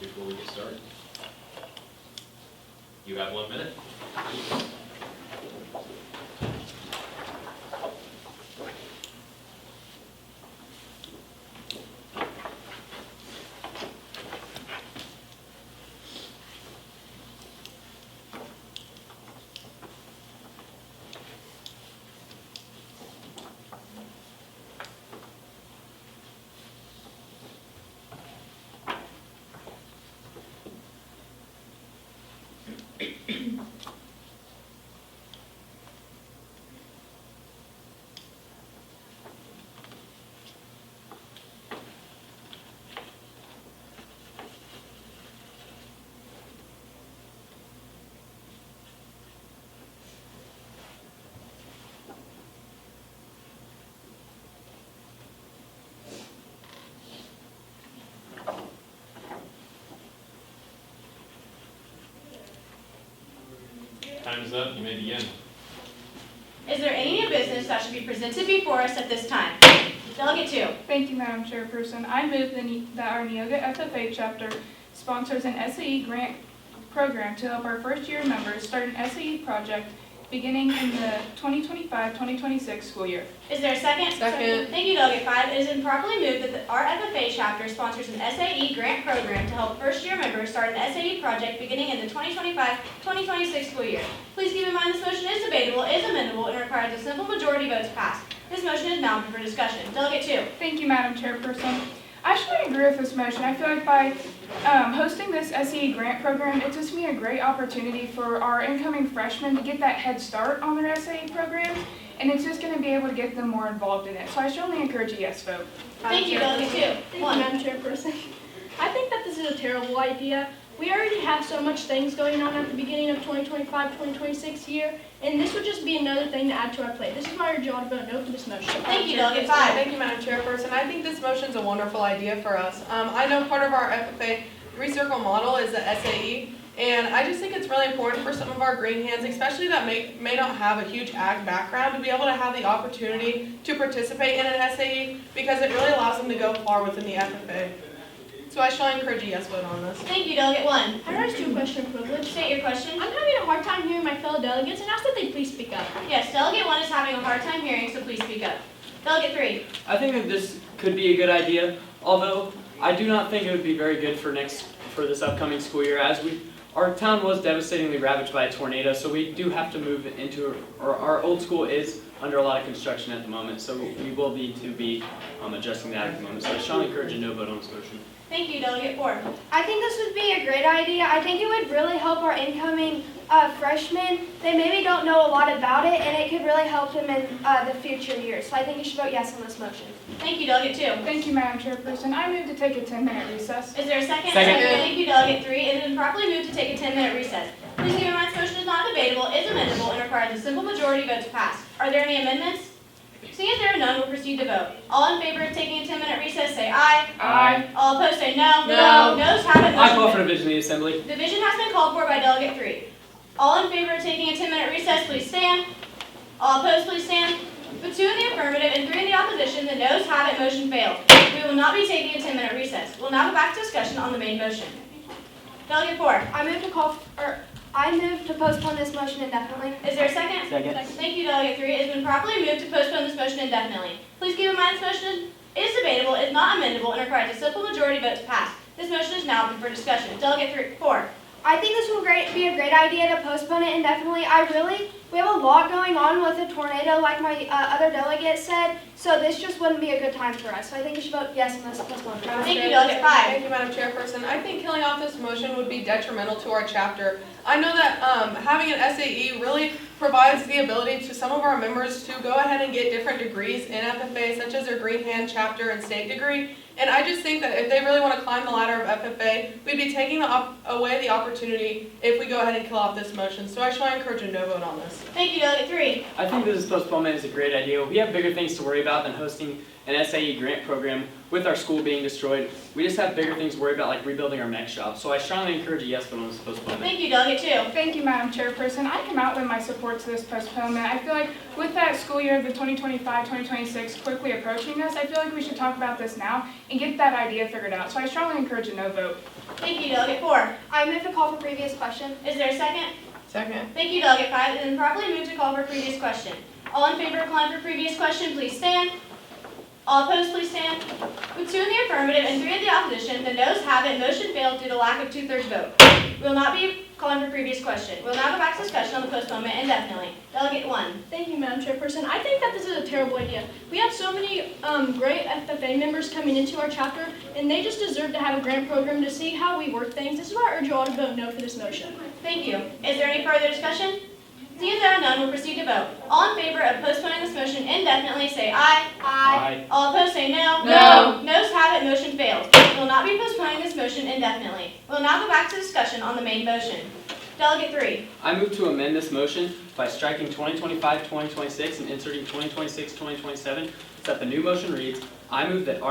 before we get started. You have 1 minute. Time is up. You may begin. Is there any new business that should be presented before us at this time? Delegate 2. Thank you, Madam Chairperson. I move that our Neoga FFA chapter sponsors an SAE grant program to help our first-year members start an SAE project beginning in the 2025-2026 school year. Is there a second? Second. Thank you, Delegate 5. It has been properly moved that our FFA chapter sponsors an SAE grant program to help first-year members start an SAE project beginning in the 2025-2026 school year. Please keep in mind this motion is debatable, is amendable, and requires a simple majority vote to pass. This motion is now open for discussion. Delegate 2. Thank you, Madam Chairperson. I actually agree with this motion. I feel like by hosting this SAE grant program, it gives me a great opportunity for our incoming freshmen to get that head start on their SAE programs, and it's just going to be able to get them more involved in it. So I strongly encourage a yes vote. Thank you, Delegate 2. Thank you, 1. Madam Chairperson. I think that this is a terrible idea. We already have so much things going on at the beginning of 2025-2026 year, and this would just be another thing to add to our plate. This is why I urge you all to vote no for this motion. Thank you, Delegate 5. Thank you, Madam Chairperson. I think this motion is a wonderful idea for us. I know part of our FFA recircle model is the SAE, and I just think it's really important for some of our green hands, especially that may not have a huge ag background, to be able to have the opportunity to participate in an SAE because it really allows them to go far within the FFA. So I shall encourage a yes vote on this. Thank you, Delegate 1. I rise to a question of privilege. State your question. I'm having a hard time hearing my fellow delegates and ask that they please speak up. Yes, Delegate 1 is having a hard time hearing, so please speak up. Delegate 3. I think that this could be a good idea, although I do not think it would be very good for this upcoming school year, as our town was devastatingly ravaged by a tornado, so we do have to move into, or our old school is under a lot of construction at the moment, so we will need to be adjusting that at the moment. So I strongly encourage a no vote on this motion. Thank you, Delegate 4. I think this would be a great idea. I think it would really help our incoming freshmen. They maybe don't know a lot about it, and it could really help them in the future years. So I think you should vote yes on this motion. Thank you, Delegate 2. Thank you, Madam Chairperson. I move to take a 10-minute recess. Is there a second? Second. Thank you, Delegate 3. It has been properly moved to take a 10-minute recess. Please keep in mind this motion is not debatable, is amendable, and requires a simple majority vote to pass. Are there any amendments? Seeing as there are none, we'll proceed to vote. All in favor of taking a 10-minute recess, say aye. Aye. All opposed, say no. No. Noes have it. I call Motion for division of the assembly. Division has been called for by Delegate 3. All in favor of taking a 10-minute recess, please stand. All opposed, please stand. With 2 in the affirmative and 3 in the opposition, the noes have it. Motion failed. We will not be taking a 10-minute recess. We'll now go back to discussion on the main motion. Delegate 4. I move to postpone this motion indefinitely. Is there a second? Second. Thank you, Delegate 3. It has been properly moved to postpone this motion indefinitely. Please keep in mind this motion is debatable, is not amendable, and requires a simple majority vote to pass. This motion is now open for discussion. Delegate 4. I think this will be a great idea to postpone it indefinitely. We have a lot going on with the tornado, like my other delegate said, so this just wouldn't be a good time for us. So I think you should vote yes on this postponement. Thank you, Delegate 5. Thank you, Madam Chairperson. I think killing off this motion would be detrimental to our chapter. I know that having an SAE really provides the ability to some of our members to go ahead and get different degrees in FFA, such as their Green Hand chapter and state degree. And I just think that if they really want to climb the ladder of FFA, we'd be taking away the opportunity if we go ahead and kill off this motion. So I shall encourage a no vote on this. Thank you, Delegate 3. I think this postponement is a great idea. We have bigger things to worry about than hosting an SAE grant program with our school being destroyed. We just have bigger things to worry about, like rebuilding our mech shop. So I strongly encourage a yes vote on this postponement. Thank you, Delegate 2. Thank you, Madam Chairperson. I come out with my support to this postponement. I feel like with that school year of the 2025-2026 quickly approaching us, I feel like we should talk about this now and get that idea figured out. So I strongly encourage a no vote. Thank you, Delegate 4. I move to call for previous question. Is there a second? Second. Thank you, Delegate 5. It has been properly moved to call for previous question. All in favor of calling for previous question, please stand. All opposed, please stand. With 2 in the affirmative and 3 in the opposition, the noes have it. Motion failed due to lack of 2/3 vote. We will not be calling for previous question. We will now go back to discussion on the postponement indefinitely. Delegate 1. Thank you, Madam Chairperson. I think that this is a terrible idea. We have so many great FFA members coming into our chapter, and they just deserve to have a grant program to see how we work things. This is why I urge you all to vote no for this motion. Thank you. Is there any further discussion? Seeing as there are none, we'll proceed to vote. All in favor of postponing this motion indefinitely, say aye. Aye. All opposed, say no. No. Noes have it. Motion fails. We will not be postponing this motion indefinitely. We will now go back to discussion on the main motion. Delegate 3. I move to amend this motion by striking 2025-2026 and inserting 2026-2027, so that the new motion reads, I move that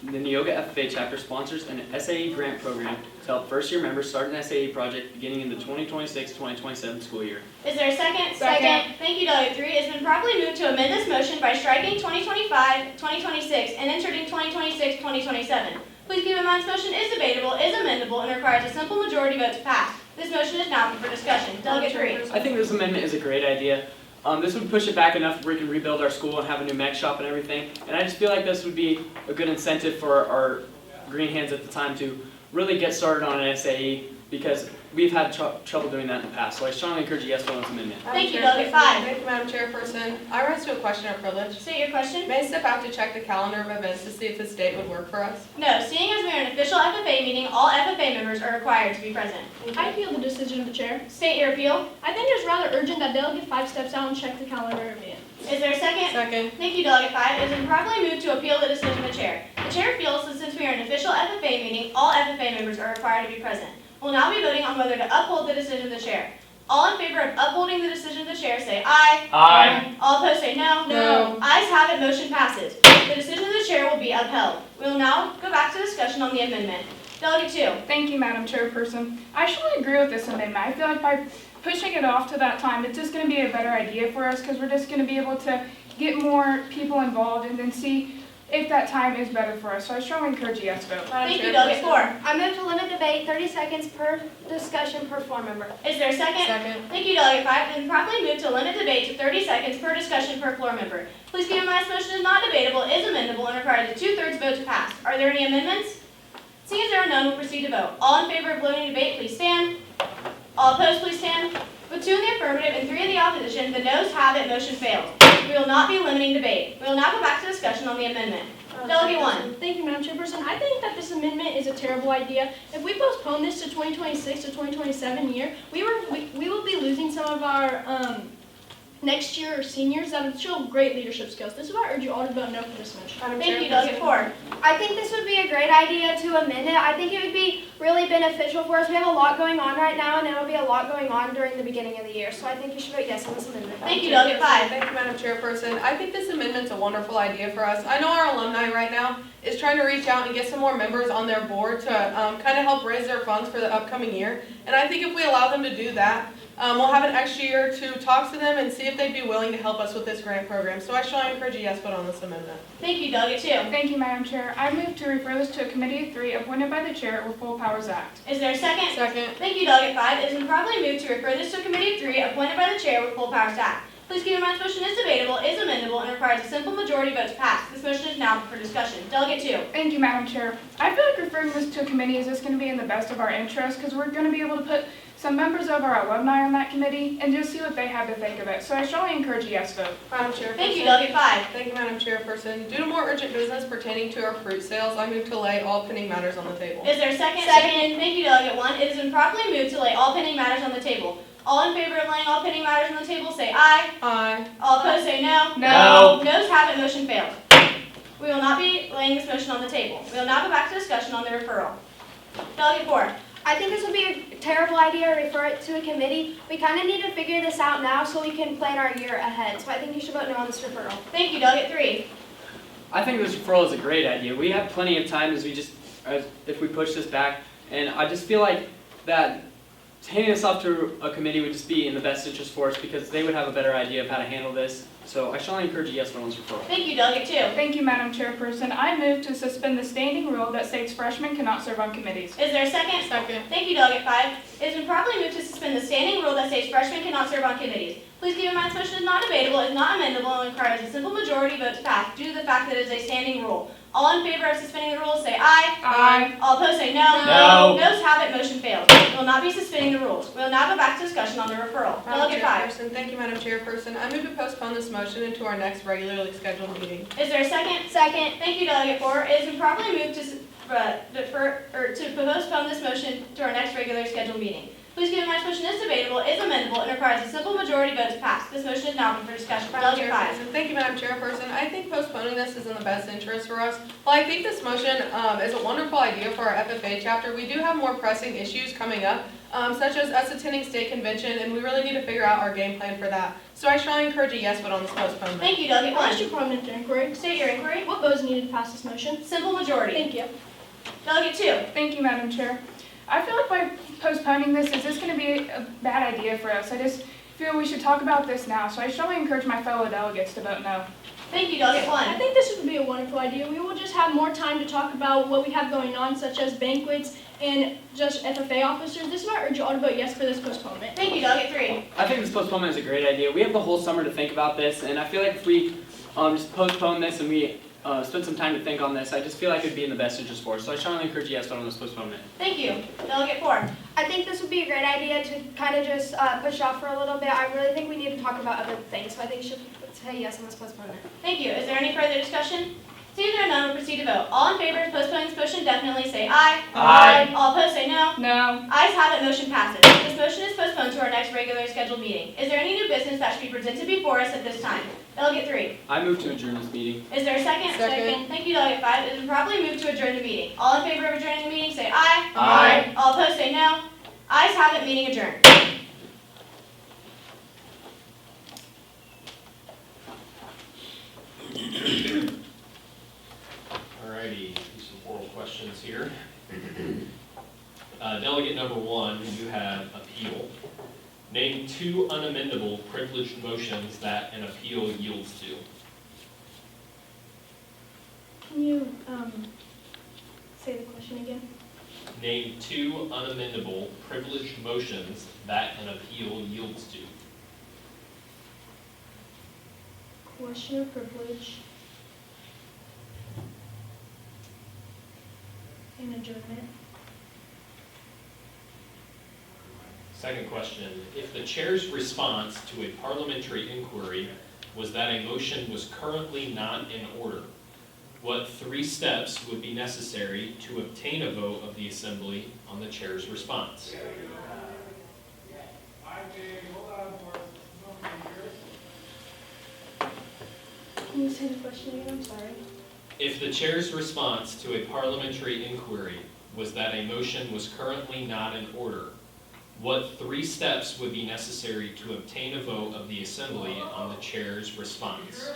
the Neoga FFA chapter sponsors an SAE grant program to help first-year members start an SAE project beginning in the 2026-2027 school year. Is there a second? Second. Thank you, Delegate 3. It has been properly moved to amend this motion by striking 2025-2026 and inserting 2026-2027. Please keep in mind this motion is debatable, is amendable, and requires a simple majority vote to pass. This motion is now for discussion. Delegate 3. I think this amendment is a great idea. This would push it back enough where we can rebuild our school and have a new mech shop and everything. And I just feel like this would be a good incentive for our green hands at the time to really get started on an SAE, because we've had trouble doing that in the past. So I strongly encourage a yes vote on this amendment. Thank you, Delegate 5. Thank you, Madam Chairperson. I rise to a question of privilege. State your question. May I step out to check the calendar of events to see if this date would work for us? No, seeing as we are an official FFA meeting, all FFA members are required to be present. I appeal the decision of the chair. State your appeal. I think it's rather urgent that Delegate 5 steps out and check the calendar of events. Is there a second? Second. Thank you, Delegate 5. It has been properly moved to appeal the decision of the chair. The chair feels that since we are an official FFA meeting, all FFA members are required to be present. We'll now be voting on whether to uphold the decision of the chair. All in favor of upholding the decision of the chair, say aye. Aye. All opposed, say no. No. Ayes have it. Motion passes. The decision of the chair will be upheld. We will now go back to discussion on the amendment. Delegate 2. Thank you, Madam Chairperson. I actually agree with this amendment. I feel like by pushing it off to that time, it's just going to be a better idea for us, because we're just going to be able to get more people involved and then see if that time is better for us. So I strongly encourage a yes vote. Thank you, Delegate 4. I move to limit debate 30 seconds per discussion per floor member. Is there a second? Second. Thank you, Delegate 5. It has been properly moved to limit debate to 30 seconds per discussion per floor member. Please keep in mind this motion is not debatable, is amendable, and requires a 2/3 vote to pass. Are there any amendments? Seeing as there are none, we'll proceed to vote. All in favor of voting debate, please stand. All opposed, please stand. With 2 in the affirmative and 3 in the opposition, the noes have it. Motion fails. We will not be limiting debate. We will now go back to discussion on the amendment. Delegate 1. Thank you, Madam Chairperson. I think that this amendment is a terrible idea. If we postpone this to 2026 to 2027 year, we will be losing some of our next year seniors that have shown great leadership skills. This is why I urge you all to vote no for this motion. Thank you, Delegate 4. I think this would be a great idea to amend it. I think it would be really beneficial for us. We have a lot going on right now, and there will be a lot going on during the beginning of the year. So I think you should vote yes on this amendment. Thank you, Delegate 5. Thank you, Madam Chairperson. I think this amendment's a wonderful idea for us. I know our alumni right now is trying to reach out and get some more members on their board to kind of help raise their funds for the upcoming year. And I think if we allow them to do that, we'll have an extra year to talk to them and see if they'd be willing to help us with this grant program. So I strongly encourage a yes vote on this amendment. Thank you, Delegate 2. Thank you, Madam Chair. I move to refer this to a committee of 3 appointed by the chair with full powers act. Is there a second? Second. Thank you, Delegate 5. It has been properly moved to refer this to a committee of 3 appointed by the chair with full powers to act. Please keep in mind this motion is debatable, is amendable, and requires a simple majority vote to pass. This motion is now for discussion. Delegate 2. Thank you, Madam Chair. I feel like referring this to a committee is just going to be in the best of our interest, because we're going to be able to put some members of our alumni on that committee and just see what they have to think of it. So I strongly encourage a yes vote. Madam Chairperson. Thank you, Delegate 5. Thank you, Madam Chairperson. Due to more urgent business pertaining to our fruit sales, I move to lay all pending matters on the table. Is there a second? Second. Thank you, Delegate 1. It has been properly moved to lay all pending matters on the table. All in favor of laying all pending matters on the table, say aye. Aye. All opposed, say no. No. Noes have it. Motion fails. We will not be laying this motion on the table. We will now go back to discussion on the referral. Delegate 4. I think this would be a terrible idea to refer it to a committee. We kind of need to figure this out now so we can plan our year ahead. So I think you should vote no on this referral. Thank you, Delegate 3. I think this referral is a great idea. We have plenty of time if we push this back, and I just feel like that handing this off to a committee would just be in the best interest for us because they would have a better idea of how to handle this. So I strongly encourage a yes vote on this referral. Thank you, Delegate 2. Thank you, Madam Chairperson. I move to suspend the standing rule that states freshmen cannot serve on committees. Is there a second? Second. Thank you, Delegate 5. It has been properly moved to suspend the standing rule that states freshmen cannot serve on committees. Please keep in mind this motion is not debatable, is not amendable, and requires a simple majority vote to pass due to the fact that it is a standing rule. All in favor of suspending the rules say aye. Aye. All opposed say no. No. Noes have it, motion fails. We will not be suspending the rules. We will now go back to discussion on the referral. Delegate 5. Chairperson, thank you, Madam Chairperson. I move to postpone this motion into our next regularly scheduled meeting. Is there a second? Second. Thank you, Delegate 4. It has been properly moved to postpone this motion to our next regular scheduled meeting. Please keep in mind this motion is debatable, is amendable, and requires a simple majority vote to pass. This motion is now open for discussion. Delegate 5. Chairperson, thank you, Madam Chairperson. I think postponing this is in the best interest for us. While I think this motion is a wonderful idea for our FFA chapter, we do have more pressing issues coming up, such as us attending state convention, and we really need to figure out our game plan for that. So I strongly encourage a yes vote on this postponement. Thank you, Delegate 1. Mr. Parliamentary inquiry. State your inquiry. What vote is needed to pass this motion? Simple majority. Thank you. Delegate 2. Thank you, Madam Chair. I feel like by postponing this, is this going to be a bad idea for us? I just feel we should talk about this now, so I strongly encourage my fellow delegates to vote no. Thank you, Delegate 1. I think this would be a wonderful idea. We will just have more time to talk about what we have going on, such as banquets and just FFA officers. This is why I urge you all to vote yes for this postponement. Thank you, Delegate 3. I think this postponement is a great idea. We have the whole summer to think about this, and I feel like if we just postpone this and we spend some time to think on this, I just feel like it would be in the best interest for us. So I strongly encourage a yes vote on this postponement. Thank you. Delegate 4. I think this would be a great idea to kind of just push off for a little bit. I really think we need to talk about other things, so I think you should say yes on this postponement. Thank you. Is there any further discussion? Seeing there are none, we'll proceed to vote. All in favor of postponing this motion definitely say aye. Aye. All opposed say no. No. Ayes have it, motion passes. This motion is postponed to our next regularly scheduled meeting. Is there any new business that should be presented before us at this time? Delegate 3. I move to adjourn this meeting. Is there a second? Second. Thank you, Delegate 5. It is properly moved to adjourn the meeting. All in favor of adjourning the meeting say aye. Aye. All opposed say no. Ayes have it, meeting adjourned. Alrighty, some oral questions here. Delegate number 1, you have appeal. Name 2 unamendable privileged motions that an appeal yields to. Can you say the question again? Name 2 unamendable privileged motions that an appeal yields to. Question of privilege. And adjournment. Second question, if the chair's response to a parliamentary inquiry was that a motion was currently not in order, what 3 steps would be necessary to obtain a vote of the assembly on the chair's response? Can you say the question again? I'm sorry. If the chair's response to a parliamentary inquiry was that a motion was currently not in order, what 3 steps would be necessary to obtain a vote of the assembly on the chair's response?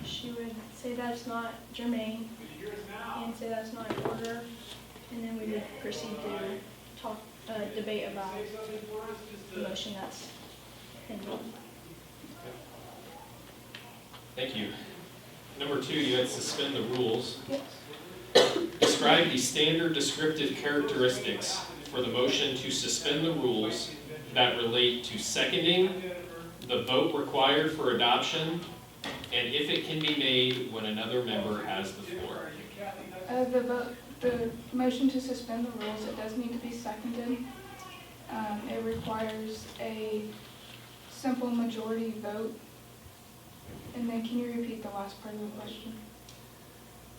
She would say that it's not germane and say that it's not in order, and then we would proceed to talk, debate about the motion that's pending. Thank you. Number 2, you had suspend the rules. Yes. Describe the standard descriptive characteristics for the motion to suspend the rules that relate to seconding, the vote required for adoption, and if it can be made when another member has the floor. The motion to suspend the rules, it does need to be seconded. It requires a simple majority vote. And then can you repeat the last part of the question?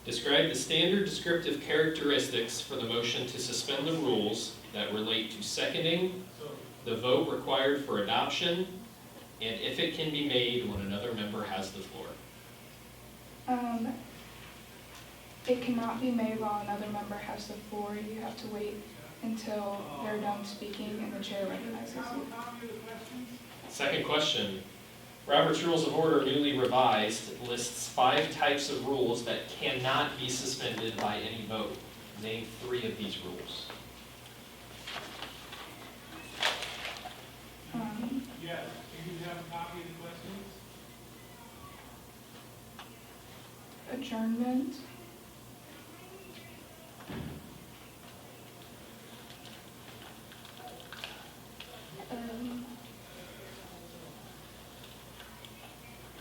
Describe the standard descriptive characteristics for the motion to suspend the rules that relate to seconding, the vote required for adoption, and if it can be made when another member has the floor. It cannot be made while another member has the floor. You have to wait until they're done speaking and the chair recognizes you. Second question. Robert's Rules of Order, newly revised, lists 5 types of rules that cannot be suspended by any vote. Name 3 of these rules. Yes, do you have a copy of the questions? Adjournment.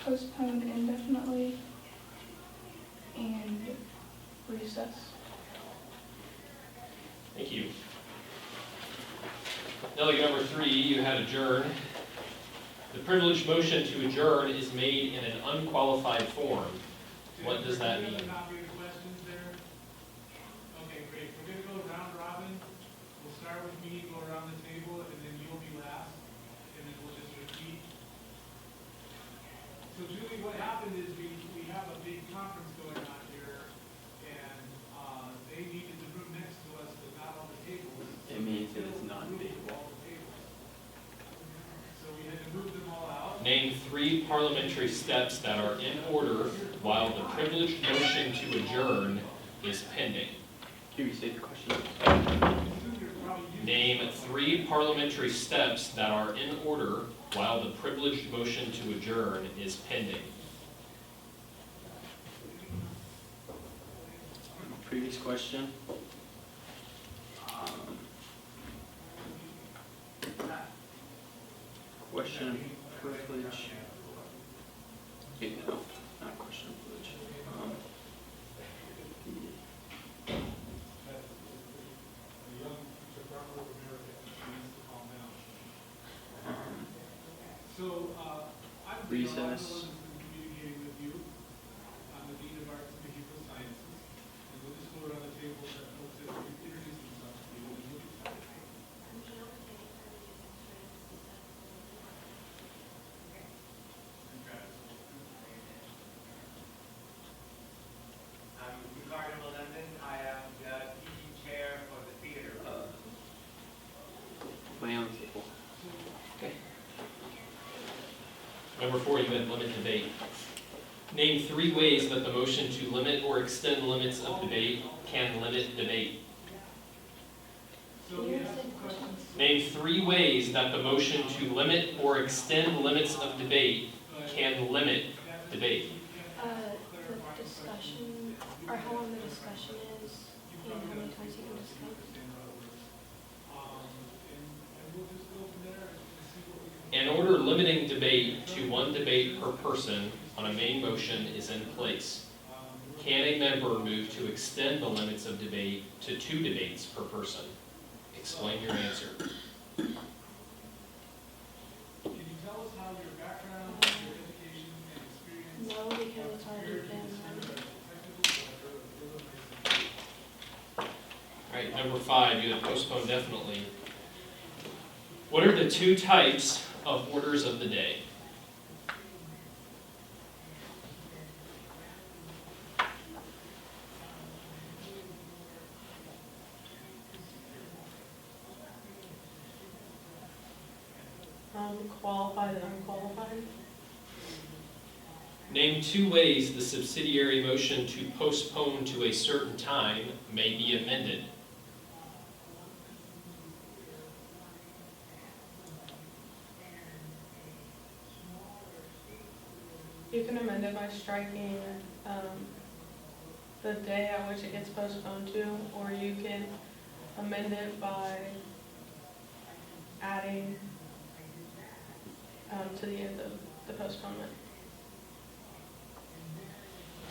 Postpone indefinitely and recess. Thank you. Delegate number 3, you had adjourn. The privileged motion to adjourn is made in an unqualified form. What does that mean? Do you have a copy of the questions there? Okay, great. We're going to go round robin. We'll start with me, go around the table, and then you'll be last, and then we'll just repeat. So Julie, what happened is we have a big conference going on here, and they needed the room next to us, but not on the tables. It means it is not debatable. All the tables. So we had to move them all out. Name 3 parliamentary steps that are in order while the privileged motion to adjourn is pending. Can you restate the question? Name 3 parliamentary steps that are in order while the privileged motion to adjourn is pending. Previous question. Question of privilege. No, not question of privilege. So, I'm Recess. the one who's been communicating with you. I'm the Dean of Arts and Behavioral Sciences. And we'll just go around the table so that folks that introduce themselves to you and we'll get started. Okay. I'm Ricardo Melendez. I am the teaching chair for the theater. Play on the table. Number 4, you had limit debate. Name 3 ways that the motion to limit or extend limits of debate can limit debate. So we have some questions. Name 3 ways that the motion to limit or extend limits of debate can limit debate. The discussion, or how long the discussion is, and how many times you can discuss. And we'll just go from there and see what we can. An order limiting debate to 1 debate per person on a main motion is in place. Can a member move to extend the limits of debate to 2 debates per person? Explain your answer. Can you tell us how your background, your education, and experience? No, because it's already been. All right, number 5, you had postpone definitely. What are the 2 types of orders of the day? Qualified and unqualified. Name 2 ways the subsidiary motion to postpone to a certain time may be amended. You can amend it by striking the day at which it gets postponed to, or you can amend it by adding to the end of the postponement.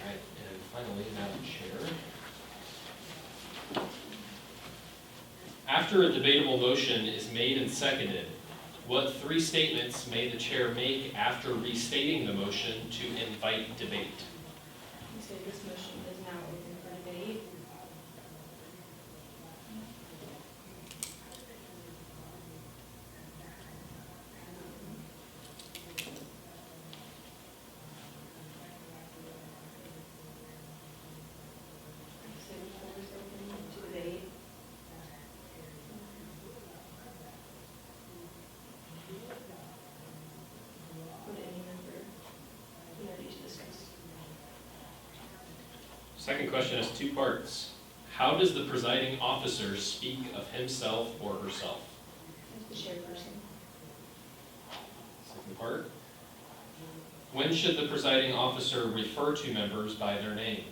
All right, and finally, Madam Chair. After a debatable motion is made and seconded, what 3 statements may the chair make after restating the motion to invite debate? You say this motion is now open for debate. Say the floor is open to debate. Second question has two parts. How does the presiding officer speak of himself or herself? The chairperson. Second part. When should the presiding officer refer to members by their name?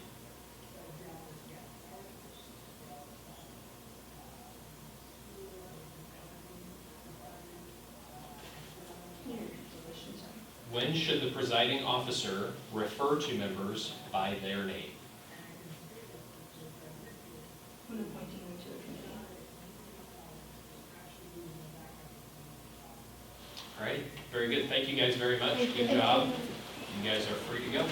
When should the presiding officer refer to members by their name? When appointing them to a committee. All right, very good. Thank you guys very much. Good job. You guys are free to go.